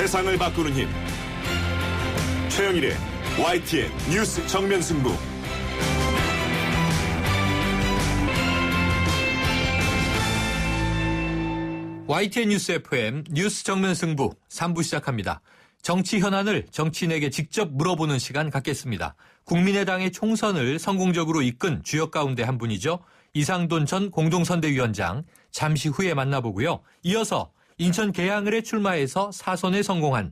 세상을 바꾸는 힘. 최영일의 YTN 뉴스 정면 승부. YTN 뉴스 FM 뉴스 정면 승부 3부 시작합니다. 정치 현안을 정치인에게 직접 물어보는 시간 갖겠습니다. 국민의당의 총선을 성공적으로 이끈 주역 가운데 한 분이죠. 이상돈 전 공동선대위원장 잠시 후에 만나보고요. 이어서 인천 계양을에 출마해서 4선에 성공한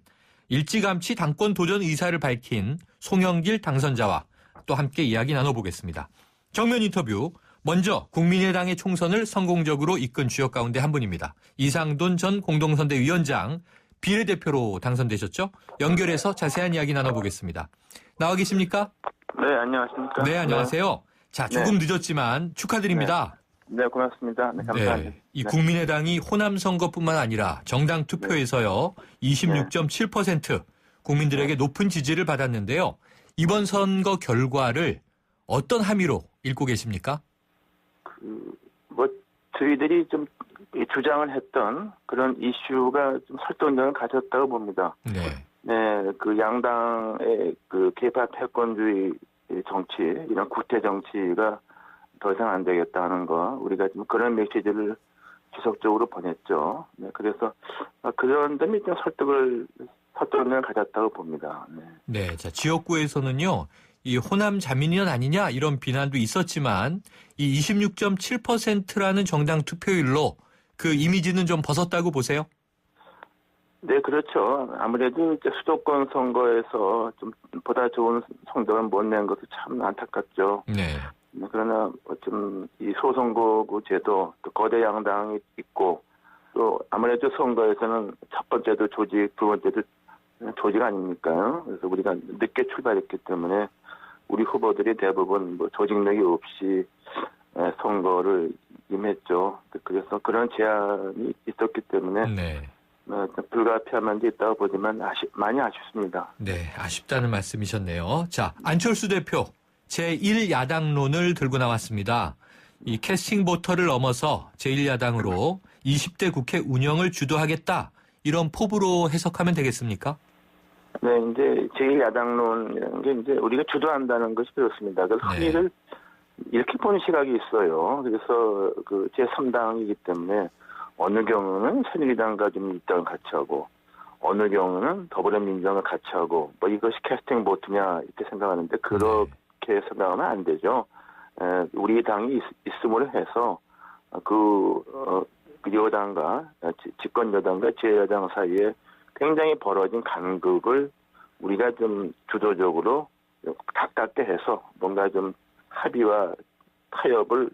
일찌감치 당권 도전 의사를 밝힌 송영길 당선자와 또 함께 이야기 나눠보겠습니다. 정면 인터뷰. 먼저 국민의당의 총선을 성공적으로 이끈 주역 가운데 한 분입니다. 이상돈 전 공동선대위원장 비례대표로 당선되셨죠? 연결해서 자세한 이야기 나눠보겠습니다. 나와 계십니까? 네, 안녕하십니까? 네, 안녕하세요. 자, 조금 늦었지만 축하드립니다. 네, 고맙습니다. 네, 감사합니다. 네, 이 국민의당이 호남 선거뿐만 아니라 정당 투표에서요 26.7% 국민들에게 높은 지지를 받았는데요. 이번 선거 결과를 어떤 함의로 읽고 계십니까? 저희들이 좀 주장을 했던 그런 이슈가 좀 설득력을 가졌다고 봅니다. 네. 네, 그 양당의 그 개파 패권주의 정치, 이런 구태 정치가 더 이상 안 되겠다는 거, 우리가 좀 그런 메시지를 지속적으로 보냈죠. 네, 그래서 그런 점이 좀 설득력을 가졌다고 봅니다. 네. 네, 자, 지역구에서는요, 이 호남 자민련 아니냐 이런 비난도 있었지만 이 26.7%라는 정당 투표율로 그 이미지는 좀 벗었다고 보세요? 네, 그렇죠. 아무래도 이제 수도권 선거에서 좀 보다 좋은 성적을 못 낸 것도 참 안타깝죠. 네. 그러나 좀 이 소선거구 제도, 또 거대 양당이 있고, 또 아무래도 선거에서는 첫 번째도 조직, 두 번째도 조직 아닙니까요? 그래서 우리가 늦게 출발했기 때문에 우리 후보들이 대부분 뭐 조직력이 없이 선거를 임했죠. 그래서 그런 제한이 있었기 때문에 네. 불가피한 면도 있다고 보지만 많이 아쉽습니다. 네, 아쉽다는 말씀이셨네요. 자, 안철수 대표 제1야당론을 들고 나왔습니다. 이 캐스팅 보터를 넘어서 제1야당으로 20대 국회 운영을 주도하겠다. 이런 포부로 해석하면 되겠습니까? 네, 이제 제1야당론이라는 게 이제 우리가 주도한다는 것이 그렇습니다. 그래서 흔히를 이렇게 보는 시각이 있어요. 그래서 그 제3당이기 때문에 어느 경우는 새누리당과 좀 입당을 같이 하고 어느 경우는 더불어민주당을 같이 하고 뭐 이것이 캐스팅 보트냐 이렇게 생각하는데 그렇게 생각하면 안 되죠. 우리 당이 있음으로 해서 그 여당과 집권 여당과 제 여당 사이에 굉장히 벌어진 간극을 우리가 좀 주도적으로 가깝게 해서 뭔가 좀 합의와 타협을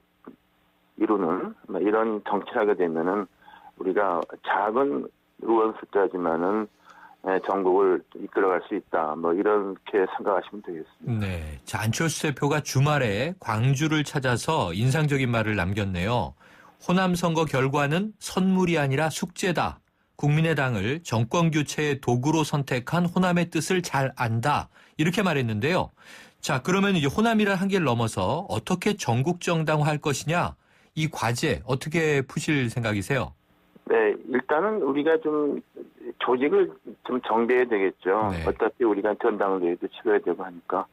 이루는 이런 정치를 하게 되면은 우리가 작은 의원 숫자지만은 전국을 이끌어갈 수 있다. 뭐 이렇게 생각하시면 되겠습니다. 네, 자, 안철수 대표가 주말에 광주를 찾아서 인상적인 말을 남겼네요. 호남 선거 결과는 선물이 아니라 숙제다. 국민의당을 정권 교체의 도구로 선택한 호남의 뜻을 잘 안다. 이렇게 말했는데요. 자, 그러면 이제 호남이라는 한계를 넘어서 어떻게 전국 정당화할 것이냐? 이 과제 어떻게 푸실 생각이세요? 네, 일단은 우리가 좀 조직을 좀 정비해야 되겠죠. 네. 어차피 우리가 전당대회도 치러야 되고 하니까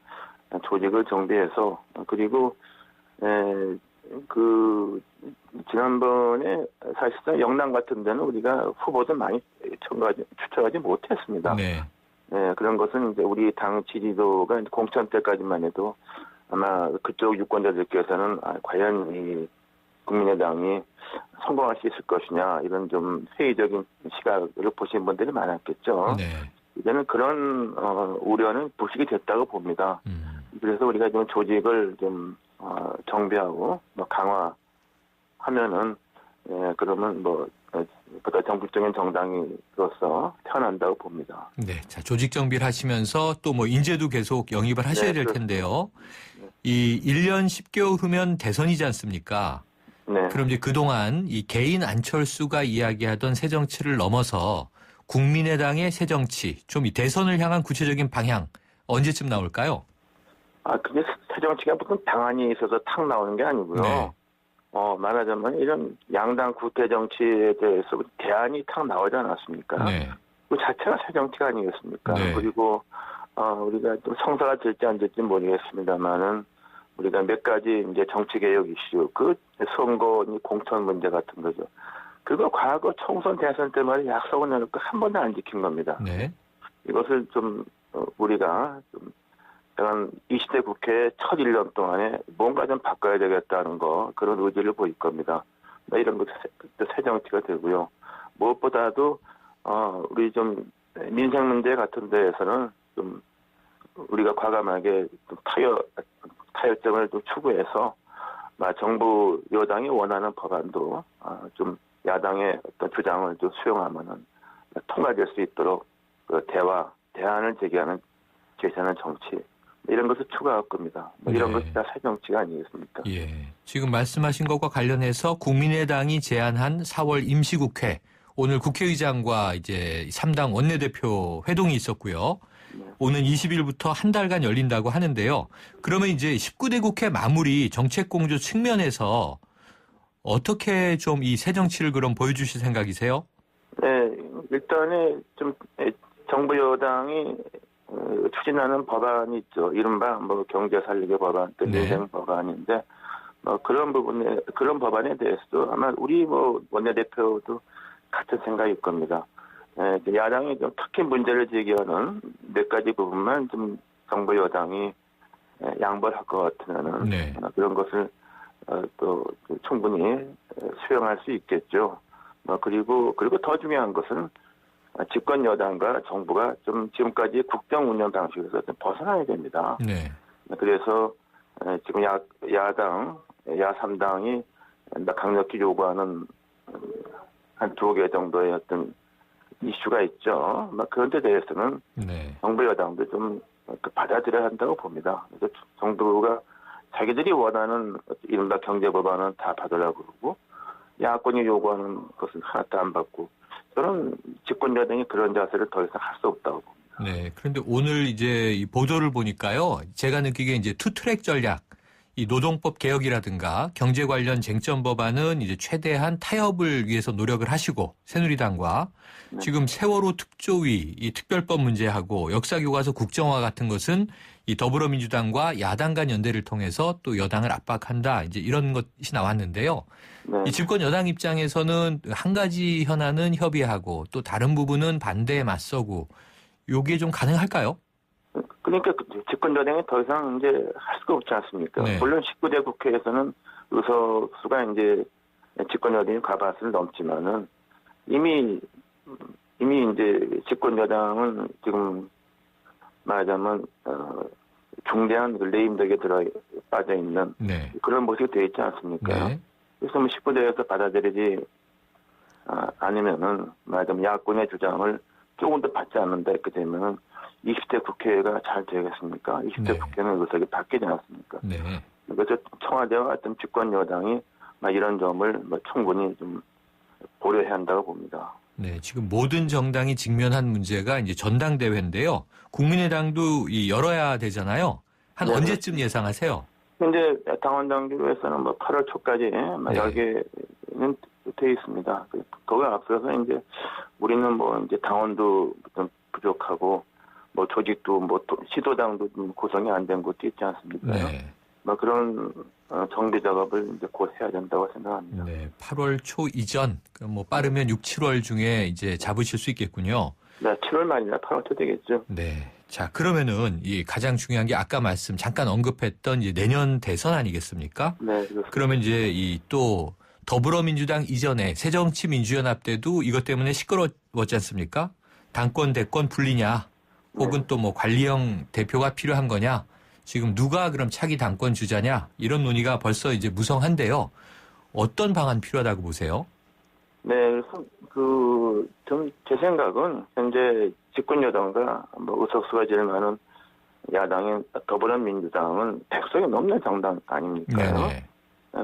조직을 정비해서 그리고 그 지난번에 사실상 영남 같은 데는 우리가 후보도 많이 추천하지 못했습니다. 네. 네, 그런 것은 이제 우리 당 지지도가 공천 때까지만 해도 아마 그쪽 유권자들께서는 과연 이 국민의당이 성공할 수 있을 것이냐 이런 좀 회의적인 시각을 보신 분들이 많았겠죠. 네. 이제는 그런 우려는 부식이 됐다고 봅니다. 그래서 우리가 좀 조직을 좀 정비하고 강화하면은 그러면 보다 전국적인 정당으로서 태어난다고 봅니다. 네, 자, 조직 정비를 하시면서 또 인재도 계속 영입을 하셔야 될 텐데요. 이 1년 10개월 후면 대선이지 않습니까? 네. 그럼 이제 그동안 이 개인 안철수가 이야기하던 새 정치를 넘어서 국민의당의 새 정치, 좀 이 대선을 향한 구체적인 방향 언제쯤 나올까요? 근데 새 정치가 무슨 방안이 있어서 탁 나오는 게 아니고요. 네. 말하자면 이런 양당 구태 정치에 대해서 대안이 탁 나오지 않았습니까? 네. 그 자체가 새 정치가 아니겠습니까? 네. 그리고 우리가 또 성사가 될지 안 될지 모르겠습니다만은 우리가 몇 가지 이제 정치 개혁 이슈, 그 선거 공천 문제 같은 거죠. 그거 과거 총선 대선 때마다 약속을 내놓고 한 번도 안 지킨 겁니다. 네. 이것을 좀 우리가 좀 약간 20대 국회 첫 1년 동안에 뭔가 좀 바꿔야 되겠다는 거, 그런 의지를 보일 겁니다. 이런 것도 새 정치가 되고요. 무엇보다도 우리 좀 민생 문제 같은 데에서는 좀 우리가 과감하게 좀 타협점을 좀 추구해서 정부 여당이 원하는 법안도 좀 야당의 어떤 주장을 좀 수용하면은 통과될 수 있도록 그 대안을 제시하는 정치, 이런 것을 추구할 겁니다. 이런 것이 다 새 정치가 아니겠습니까? 예. 지금 말씀하신 것과 관련해서 국민의당이 제안한 4월 임시국회, 오늘 국회의장과 이제 3당 원내대표 회동이 있었고요. 네. 오는 20일부터 한 달간 열린다고 하는데요. 그러면 이제 19대 국회 마무리 정책공조 측면에서 어떻게 좀 이 새 정치를 그럼 보여주실 생각이세요? 네, 일단은 좀 정부 여당이 추진하는 법안이 있죠. 이른바 경제 살리기 법안, 또 민생 법안인데 그런 법안에 대해서도 아마 우리 원내대표도 같은 생각일 겁니다. 야당이 좀 특히 문제를 제기하는 몇 가지 부분만 좀 정부 여당이 양보를 할 것 같으면은 그런 것을 또 충분히 수용할 수 있겠죠. 그리고 더 중요한 것은 집권 여당과 정부가 좀 지금까지 국정 운영 방식에서 좀 벗어나야 됩니다. 네. 그래서 지금 야당, 야3당이 강력히 요구하는 한 2개 정도의 어떤 이슈가 있죠. 그런 데 대해서는 정부 여당도 좀 받아들여야 한다고 봅니다. 그래서 정부가 자기들이 원하는 이른바 경제 법안은 다 받으려고 그러고 야권이 요구하는 것은 하나도 안 받고, 저는 집권 여당이 그런 자세를 더 이상 할 수 없다고 봅니다. 네. 그런데 오늘 이제 이 보도를 보니까요, 제가 느끼기에 이제 투트랙 전략, 이 노동법 개혁이라든가 경제 관련 쟁점 법안은 이제 최대한 타협을 위해서 노력을 하시고, 새누리당과 지금 세월호 특조위, 이 특별법 문제하고 역사교과서 국정화 같은 것은 이 더불어민주당과 야당 간 연대를 통해서 또 여당을 압박한다, 이제 이런 것이 나왔는데요. 이 집권 여당 입장에서는 한 가지 현안은 협의하고 또 다른 부분은 반대에 맞서고, 요게 좀 가능할까요? 그러니까 집권 여당이 더 이상 이제 할 수가 없지 않습니까? 물론 19대 국회에서는 의석수가 이제 집권 여당이 과반수를 넘지만은 이미 이제 집권 여당은 지금 말하자면 중대한 레임덕에 빠져 있는 그런 모습이 되어 있지 않습니까? 그래서 19대에서 받아들이지 않으면은 말하자면 야권의 주장을 조금 더 받지 않는다 이렇게 되면은 20대 국회가 잘 되겠습니까? 20대 국회는 의석이 바뀌지 않습니까? 그래서 청와대와 같은 집권 여당이 이런 점을 충분히 좀 고려해야 한다고 봅니다. 네, 지금 모든 정당이 직면한 문제가 이제 전당대회인데요. 국민의당도 열어야 되잖아요. 한 언제쯤 예상하세요? 현재 당원 당규에서는 8월 초까지 열게는 돼 있습니다. 거기에 앞서서 이제 우리는 이제 당원도 좀 부족하고 조직도 시도당도 구성이 안 된 것도 있지 않습니까? 그런 정비 작업을 이제 곧 해야 된다고 생각합니다. 8월 초 이전, 빠르면 6, 7월 중에 이제 잡으실 수 있겠군요. 네, 7월 말이나 8월 초 되겠죠. 네. 자, 그러면은 이 가장 중요한 게 아까 잠깐 언급했던 이제 내년 대선 아니겠습니까? 네, 그렇습니다. 그러면 이제 또 더불어민주당 이전에 새정치민주연합 때도 이것 때문에 시끄러웠지 않습니까? 당권 대권 분리냐, 혹은 또 관리형 대표가 필요한 거냐, 지금 누가 그럼 차기 당권 주자냐, 이런 논의가 벌써 이제 무성한데요. 어떤 방안 필요하다고 보세요? 네, 그래서 제 생각은 현재 집권 여당과 의석수가 제일 많은 야당인 더불어민주당은 100석이 넘는 정당 아닙니까?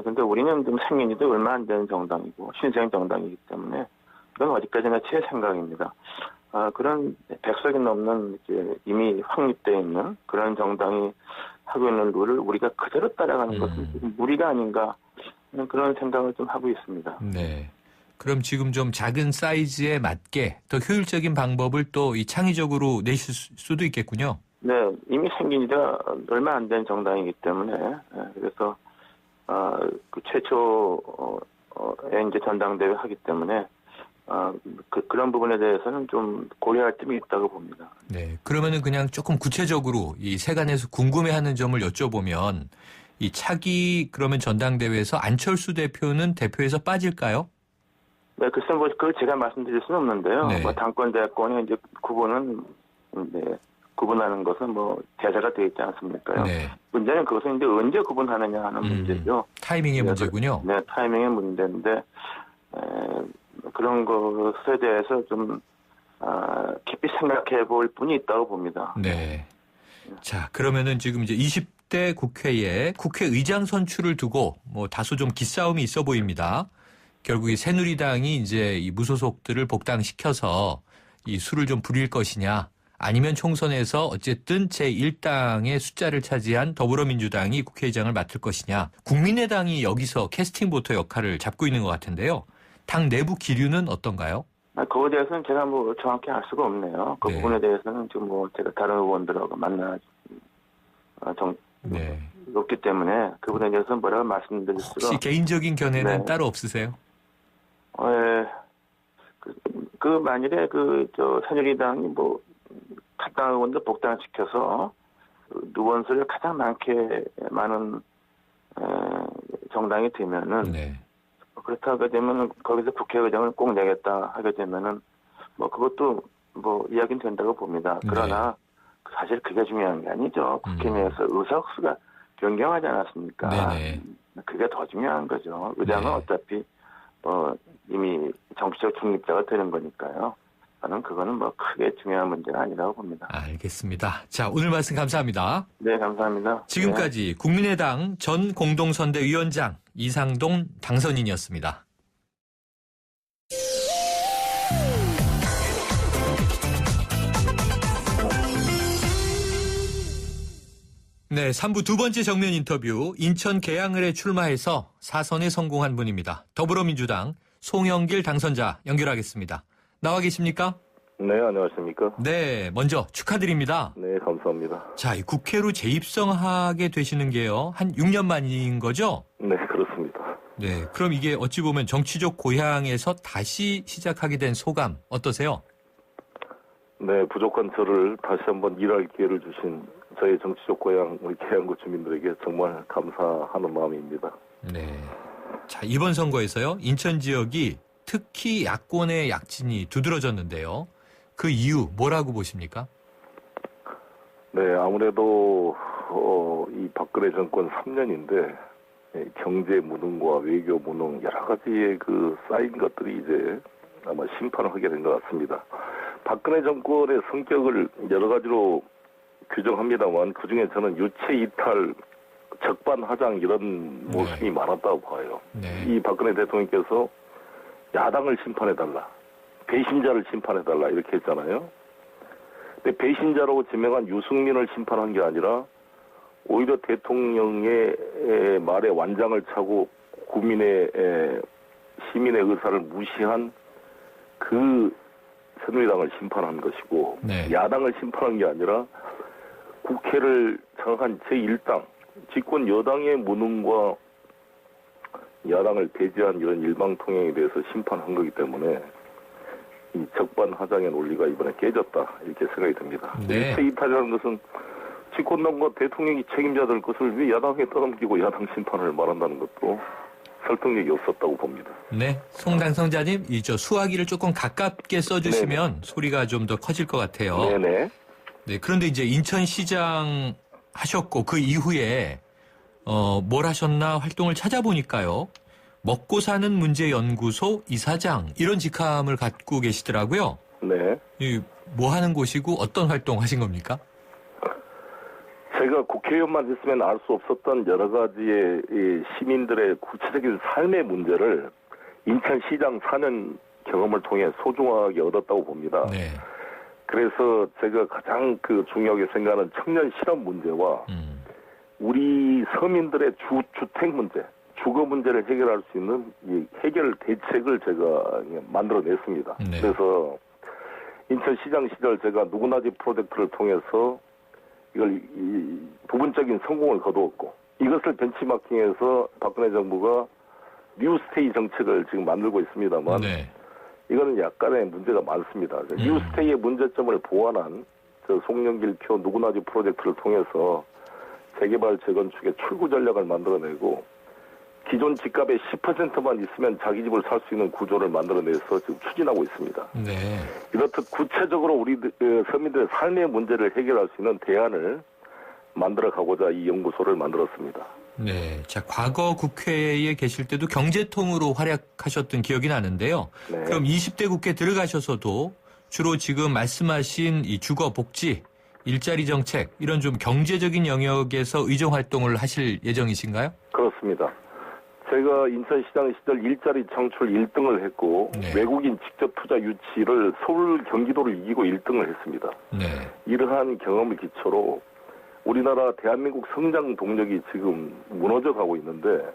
근데 우리는 좀 생긴지도 얼마 안 되는 정당이고 신생 정당이기 때문에 그건 어디까지나 제 생각입니다. 그런 100석이 넘는 이제 이미 확립되어 있는 그런 정당이 하고 있는 룰을 우리가 그대로 따라가는 것은 무리가 아닌가, 그런 생각을 좀 하고 있습니다. 네. 그럼 지금 좀 작은 사이즈에 맞게 더 효율적인 방법을 또 이 창의적으로 내실 수도 있겠군요. 네, 이미 생긴 지가 얼마 안 된 정당이기 때문에 그래서 그 최초에 이제 전당대회 하기 때문에 그런 부분에 대해서는 좀 고려할 점이 있다고 봅니다. 네, 그러면은 그냥 조금 구체적으로 이 세간에서 궁금해하는 점을 여쭤보면 이 차기 그러면 전당대회에서 안철수 대표는 대표에서 빠질까요? 네, 글쎄 뭐 그걸 제가 말씀드릴 수는 없는데요. 네. 뭐 당권 대권의 이제 구분하는 것은 뭐 제재가 되어 있지 않습니까요? 네. 문제는 그것은 이제 언제 구분하느냐 하는 문제죠. 타이밍의 문제군요. 네, 타이밍의 문제인데 그런 것에 대해서 좀 깊이 생각해 볼 분이 있다고 봅니다. 네. 자, 그러면은 지금 이제 20대 국회에 국회의장 선출을 두고 뭐 다소 좀 기싸움이 있어 보입니다. 결국 이 새누리당이 이제 이 무소속들을 복당시켜서 이 수를 좀 부릴 것이냐, 아니면 총선에서 어쨌든 제1당의 숫자를 차지한 더불어민주당이 국회의장을 맡을 것이냐. 국민의당이 여기서 캐스팅 보터 역할을 잡고 있는 것 같은데요. 당 내부 기류는 어떤가요? 그거에 대해서는 제가 뭐 정확히 알 수가 없네요. 그 네. 부분에 대해서는 좀 뭐 제가 다른 의원들하고 네. 없기 때문에 그 부분에 대해서 뭐라고 말씀드릴 수가. 혹시 개인적인 견해는 네. 따로 없으세요? 만일에 새누리당이 뭐 합당 의원들 복당시켜서 누원수를 가장 많은 정당이 되면은 네. 그렇다 하게 되면은 거기서 국회의장을 꼭 내겠다 하게 되면은 뭐 그것도 뭐 이야기는 된다고 봅니다. 그러나 사실 그게 중요한 게 아니죠. 국회 내에서 의석수가 변경하지 않았습니까? 네네. 그게 더 중요한 거죠. 의장은 네. 어차피 이미 정치적 중립자가 되는 거니까요. 저는 그거는 뭐 크게 중요한 문제가 아니라고 봅니다. 알겠습니다. 자, 오늘 말씀 감사합니다. 네, 감사합니다. 지금까지 국민의당 전 공동선대위원장 이상동 당선인이었습니다. 네, 3부 두 번째 정면 인터뷰, 인천 계양을에 출마해서 4선에 성공한 분입니다. 더불어민주당 송영길 당선자 연결하겠습니다. 나와 계십니까? 네, 안녕하십니까? 네, 먼저 축하드립니다. 네, 감사합니다. 자, 이 국회로 재입성하게 되시는 게요, 한 6년 만인 거죠? 네, 그렇습니다. 네, 그럼 이게 어찌 보면 정치적 고향에서 다시 시작하게 된 소감 어떠세요? 네, 부족한 저를 다시 한번 일할 기회를 주신 저희 정치적 고향 우리 계양구 주민들에게 정말 감사하는 마음입니다. 네. 자, 이번 선거에서요, 인천 지역이 특히 야권의 약진이 두드러졌는데요. 그 이유 뭐라고 보십니까? 네, 아무래도 이 박근혜 정권 3년인데 경제 무능과 외교 무능 여러 가지의 그 쌓인 것들이 이제 아마 심판을 하게 된 것 같습니다. 박근혜 정권의 성격을 여러 가지로 규정합니다만 그중에 저는 유체 이탈, 적반하장 이런 모습이 많았다고 봐요. 네. 이 박근혜 대통령께서 야당을 심판해달라, 배신자를 심판해달라 이렇게 했잖아요. 근데 배신자라고 지명한 유승민을 심판한 게 아니라 오히려 대통령의 말에 완장을 차고 시민의 의사를 무시한 그 새누리당을 심판한 것이고, 네. 야당을 심판한 게 아니라 국회를 장악한 제1당, 집권 여당의 무능과 야당을 배제한 이런 일방통행에 대해서 심판한 거기 때문에 이 적반하장의 논리가 이번에 깨졌다 이렇게 생각이 듭니다. 네. 제2타라는 것은 집권당과 대통령이 책임져야 될 것을 왜 야당에 떠넘기고 야당 심판을 말한다는 것도 설득력이 없었다고 봅니다. 네, 송 당선자님, 수화기를 조금 가깝게 써주시면 네네. 소리가 좀 더 커질 것 같아요. 네네. 네, 그런데 이제 인천시장 하셨고 그 이후에 뭘 하셨나 활동을 찾아보니까요. 먹고 사는 문제 연구소 이사장 이런 직함을 갖고 계시더라고요. 네. 뭐 하는 곳이고 어떤 활동 하신 겁니까? 제가 국회의원만 했으면 알 수 없었던 여러 가지의 시민들의 구체적인 삶의 문제를 인천시장 4년 경험을 통해 소중하게 얻었다고 봅니다. 네. 그래서 제가 가장 중요하게 생각하는 청년 실업 문제와 우리 서민들의 주택 문제, 주거 문제를 해결할 수 있는 이 해결 대책을 제가 만들어냈습니다. 네. 그래서 인천시장 시절 제가 누구나 집 프로젝트를 통해서 이걸 이 부분적인 성공을 거두었고 이것을 벤치마킹해서 박근혜 정부가 뉴스테이 정책을 지금 만들고 있습니다만 네. 이거는 약간의 문제가 많습니다. 뉴스테이의 문제점을 보완한 송영길표 누구나 집 프로젝트를 통해서 재개발 재건축의 출구 전략을 만들어내고 기존 집값의 10%만 있으면 자기 집을 살 수 있는 구조를 만들어내서 지금 추진하고 있습니다. 네. 이렇듯 구체적으로 우리 서민들의 삶의 문제를 해결할 수 있는 대안을 만들어가고자 이 연구소를 만들었습니다. 네. 자, 과거 국회에 계실 때도 경제통으로 활약하셨던 기억이 나는데요. 네. 그럼 20대 국회 들어가셔서도 주로 지금 말씀하신 이 주거 복지, 일자리 정책 이런 좀 경제적인 영역에서 의정 활동을 하실 예정이신가요? 그렇습니다. 제가 인천시장 시절 일자리 창출 1등을 했고 네. 외국인 직접 투자 유치를 서울 경기도를 이기고 1등을 했습니다. 네. 이러한 경험을 기초로 우리나라 대한민국 성장 동력이 지금 무너져 가고 있는데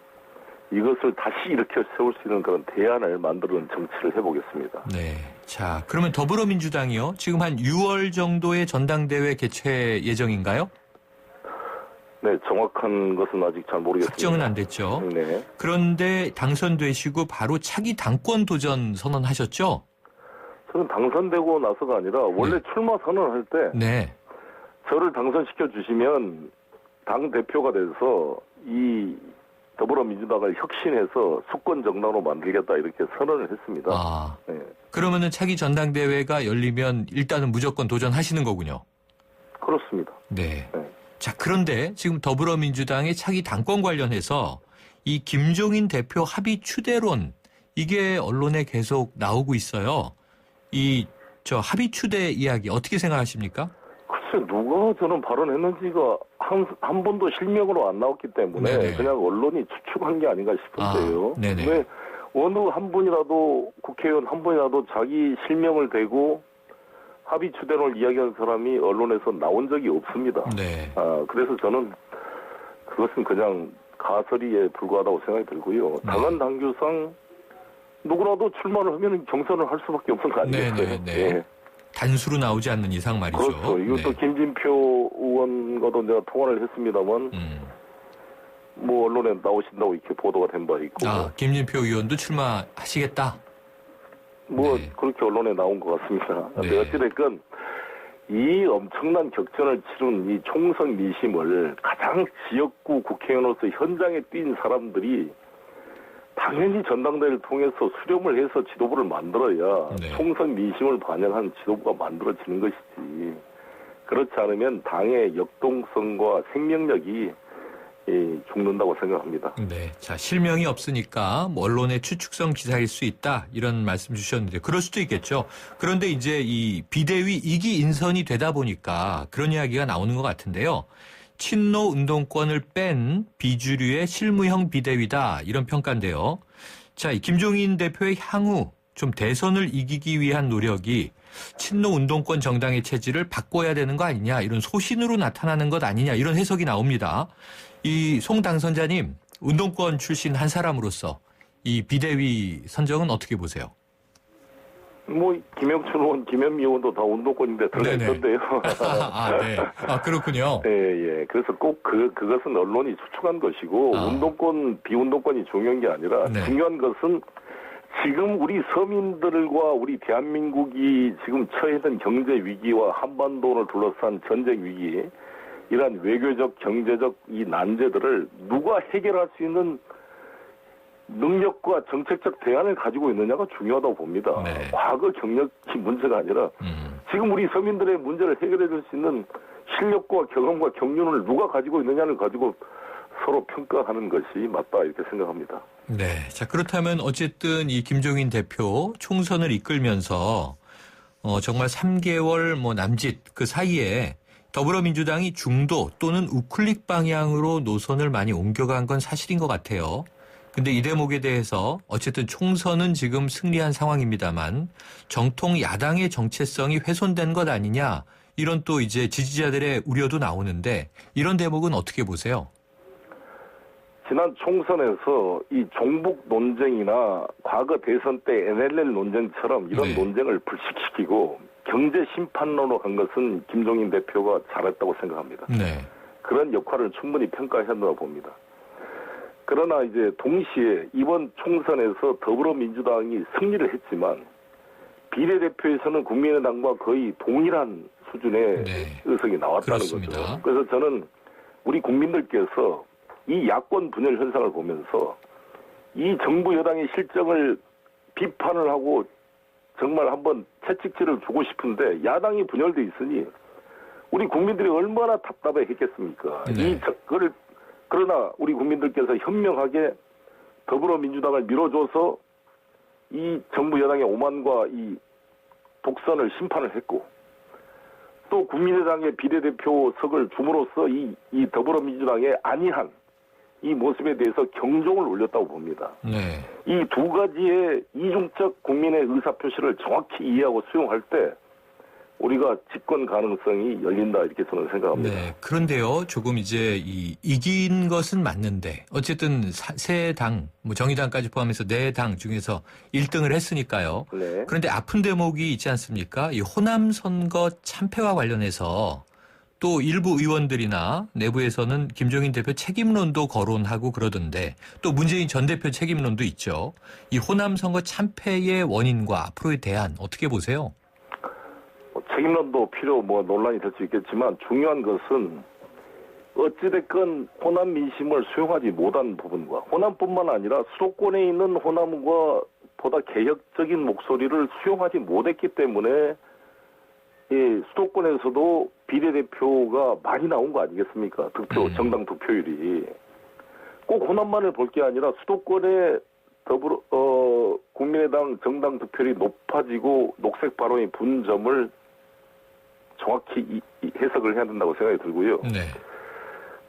이것을 다시 일으켜 세울 수 있는 그런 대안을 만드는 정치를 해보겠습니다. 네. 자, 그러면 더불어민주당이요. 지금 한 6월 정도에 전당대회 개최 예정인가요? 네, 정확한 것은 아직 잘 모르겠습니다. 확정은 안 됐죠. 네. 그런데 당선되시고 바로 차기 당권 도전 선언하셨죠? 저는 당선되고 나서가 아니라 원래 네. 출마 선언할 때 네. 저를 당선시켜 주시면 당 대표가 돼서 이 더불어민주당을 혁신해서 수권 정당으로 만들겠다 이렇게 선언을 했습니다. 아, 네. 그러면은 차기 전당대회가 열리면 일단은 무조건 도전하시는 거군요. 그렇습니다. 네. 네. 자, 그런데 지금 더불어민주당의 차기 당권 관련해서 이 김종인 대표 합의 추대론 이게 언론에 계속 나오고 있어요. 이 합의 추대 이야기 어떻게 생각하십니까? 글쎄 누가 저는 발언했는지가 한 번도 실명으로 안 나왔기 때문에 네네. 그냥 언론이 추측한 게 아닌가 싶은데요. 아, 네네. 왜 어느 한 분이라도 국회의원 한 분이라도 자기 실명을 대고 합의 추대론을 이야기한 사람이 언론에서 나온 적이 없습니다. 네. 그래서 저는 그것은 그냥 가설이에 불과하다고 생각이 들고요. 당헌 당규상 누구라도 출마를 하면 경선을 할 수밖에 없는 거 아니겠어요? 네네네. 예. 단수로 나오지 않는 이상 말이죠. 그렇죠. 이것도 네. 김진표 의원과도 내가 통화를 했습니다만 뭐 언론에 나오신다고 이렇게 보도가 된 바 있고 아, 김진표 의원도 출마하시겠다. 뭐 네. 그렇게 언론에 나온 것 같습니다. 네. 네. 어찌됐건 이 엄청난 격전을 치른 이 총선 민심을 가장 지역구 국회의원으로서 현장에 뛴 사람들이 당연히 전당대회를 통해서 수렴을 해서 지도부를 만들어야 네. 총선 민심을 반영한 지도부가 만들어지는 것이지. 그렇지 않으면 당의 역동성과 생명력이 죽는다고 생각합니다. 네. 자, 실명이 없으니까 뭐 언론의 추측성 기사일 수 있다. 이런 말씀 주셨는데 그럴 수도 있겠죠. 그런데 이제 이 비대위 2기 인선이 되다 보니까 그런 이야기가 나오는 것 같은데요. 친노 운동권을 뺀 비주류의 실무형 비대위다. 이런 평가인데요. 자, 이 김종인 대표의 향후 좀 대선을 이기기 위한 노력이 친노 운동권 정당의 체질을 바꿔야 되는 거 아니냐. 이런 소신으로 나타나는 것 아니냐. 이런 해석이 나옵니다. 이 송 당선자님, 운동권 출신 한 사람으로서 이 비대위 선정은 어떻게 보세요? 뭐 김영춘 의원, 김현미 의원도 다 운동권인데 들어있던데요. 아, 네. 아, 그렇군요. 네, 예. 그래서 꼭 그것은 언론이 추측한 것이고 운동권, 비운동권이 중요한 게 아니라 네. 중요한 것은 지금 우리 서민들과 우리 대한민국이 지금 처해 있는 경제 위기와 한반도를 둘러싼 전쟁 위기, 이러한 외교적, 경제적 이 난제들을 누가 해결할 수 있는 능력과 정책적 대안을 가지고 있느냐가 중요하다고 봅니다. 네. 과거 경력이 문제가 아니라 지금 우리 서민들의 문제를 해결해 줄 수 있는 실력과 경험과 경륜을 누가 가지고 있느냐를 가지고 서로 평가하는 것이 맞다 이렇게 생각합니다. 네. 자, 그렇다면 어쨌든 이 김종인 대표 총선을 이끌면서 정말 3개월 남짓 그 사이에 더불어민주당이 중도 또는 우클릭 방향으로 노선을 많이 옮겨간 건 사실인 것 같아요. 근데 이 대목에 대해서 어쨌든 총선은 지금 승리한 상황입니다만 정통 야당의 정체성이 훼손된 것 아니냐 이런 또 이제 지지자들의 우려도 나오는데 이런 대목은 어떻게 보세요? 지난 총선에서 이 종북 논쟁이나 과거 대선 때 NLL 논쟁처럼 이런 네. 논쟁을 불식시키고 경제 심판론으로 간 것은 김종인 대표가 잘했다고 생각합니다. 네. 그런 역할을 충분히 평가했다고 봅니다. 그러나 이제 동시에 이번 총선에서 더불어민주당이 승리를 했지만 비례대표에서는 국민의당과 거의 동일한 수준의 네. 의석이 나왔다는 그렇습니다. 거죠. 그래서 저는 우리 국민들께서 이 야권 분열 현상을 보면서 이 정부 여당의 실정을 비판을 하고 정말 한번 채찍질을 주고 싶은데 야당이 분열돼 있으니 우리 국민들이 얼마나 답답해 했겠습니까? 네. 그러나 우리 국민들께서 현명하게 더불어민주당을 밀어줘서 이 정부 여당의 오만과 이 독선을 심판을 했고 또 국민의당의 비례대표석을 줌으로써 이 더불어민주당의 안이한 이 모습에 대해서 경종을 울렸다고 봅니다. 네. 이 두 가지의 이중적 국민의 의사표시를 정확히 이해하고 수용할 때 우리가 집권 가능성이 열린다 이렇게 저는 생각합니다. 네. 그런데요, 조금 이제 이긴 것은 맞는데 어쨌든 세 당, 뭐 정의당까지 포함해서 4당 중에서 1등을 했으니까요. 네. 그런데 아픈 대목이 있지 않습니까? 이 호남 선거 참패와 관련해서 또 일부 의원들이나 내부에서는 김종인 대표 책임론도 거론하고 그러던데 또 문재인 전 대표 책임론도 있죠. 이 호남 선거 참패의 원인과 앞으로의 대안 어떻게 보세요? 책임론도 논란이 될 수 있겠지만 중요한 것은 어찌됐건 호남 민심을 수용하지 못한 부분과 호남뿐만 아니라 수도권에 있는 호남과 보다 개혁적인 목소리를 수용하지 못했기 때문에 수도권에서도 비례대표가 많이 나온 거 아니겠습니까? 정당 득표율이. 꼭 호남만을 볼 게 아니라 수도권에 국민의당 정당 득표율이 높아지고 녹색 발언이 분 점을 정확히 해석을 해야 된다고 생각이 들고요. 네.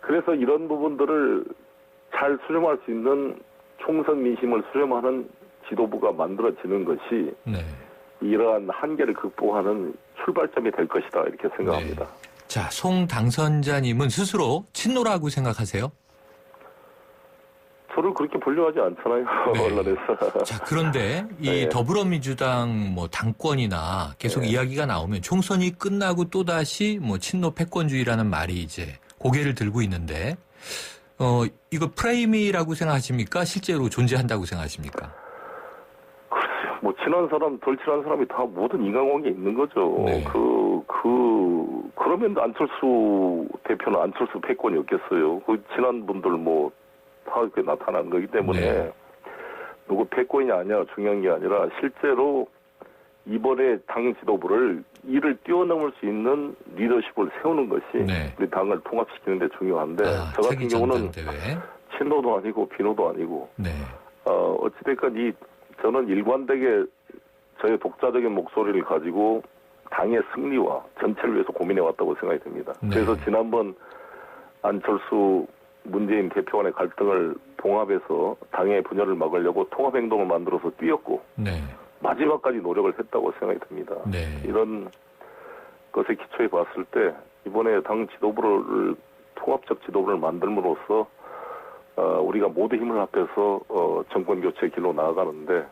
그래서 이런 부분들을 잘 수렴할 수 있는 총선 민심을 수렴하는 지도부가 만들어지는 것이 네. 이러한 한계를 극복하는 출발점이 될 것이다 이렇게 생각합니다. 네. 자, 송 당선자님은 스스로 친노라고 생각하세요? 저를 그렇게 분류하지 않잖아요. 네. 언론에서. 자, 그런데 이 네. 더불어민주당 당권이나 계속 네. 이야기가 나오면 총선이 끝나고 또다시 친노 패권주의라는 말이 이제 고개를 들고 있는데 이거 프레임이라고 생각하십니까? 실제로 존재한다고 생각하십니까? 글쎄요. 친한 사람, 덜 친한 사람이 다 모든 인간관계에 있는 거죠. 네. 그러면 안철수 대표는 안철수 패권이 없겠어요. 친한 분들 다 그렇게 나타난 거기 때문에 네. 누구 패권이 아니라 중요한 게 아니라 실제로 이번에 당 지도부를 이를 뛰어넘을 수 있는 리더십을 세우는 것이 네. 우리 당을 통합시키는 데 중요한데 저 같은 경우는 전당대회. 친노도 아니고 비노도 아니고 네. 어찌됐건 저는 일관되게 저의 독자적인 목소리를 가지고 당의 승리와 전체를 위해서 고민해왔다고 생각이 듭니다. 네. 그래서 지난번 안철수 문재인 대표 간의 갈등을 봉합해서 당의 분열을 막으려고 통합행동을 만들어서 뛰었고 네. 마지막까지 노력을 했다고 생각이 듭니다. 네. 이런 것에 기초해 봤을 때 이번에 당 지도부를 통합적 지도부를 만들므로써 우리가 모두 힘을 합해서 정권 교체 길로 나아가는데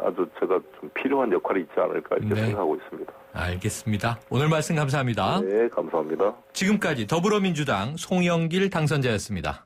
아주 제가 좀 필요한 역할이 있지 않을까 이렇게 네. 생각하고 있습니다. 알겠습니다. 오늘 말씀 감사합니다. 네, 감사합니다. 지금까지 더불어민주당 송영길 당선자였습니다.